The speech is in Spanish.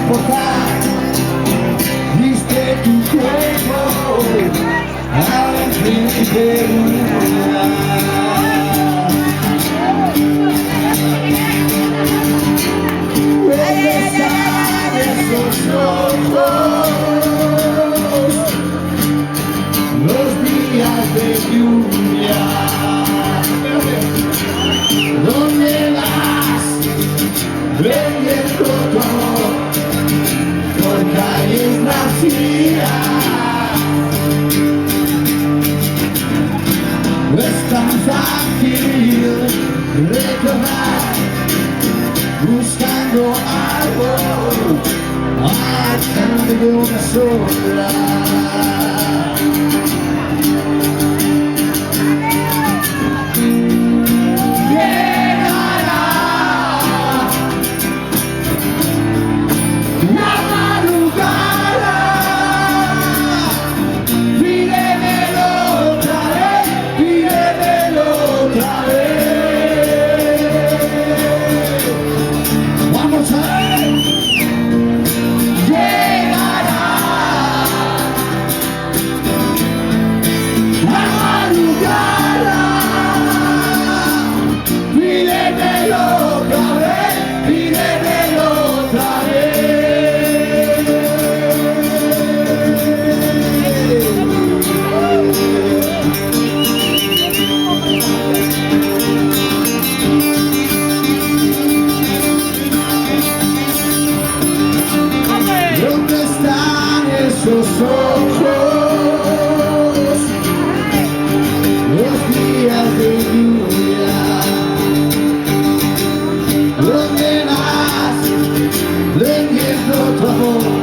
importar, diste tu cuerpo al príncipe lunar. ¿Dónde están esos ojos? Los días de lluvia. ¿Dónde vas? Vendiendo tu amor por calles vacías. No es tan fácil recordar, buscando algo al cambio de una sombra. Esos ojos, los días de lluvia. ¿Dónde vas? Vendiendo tu amor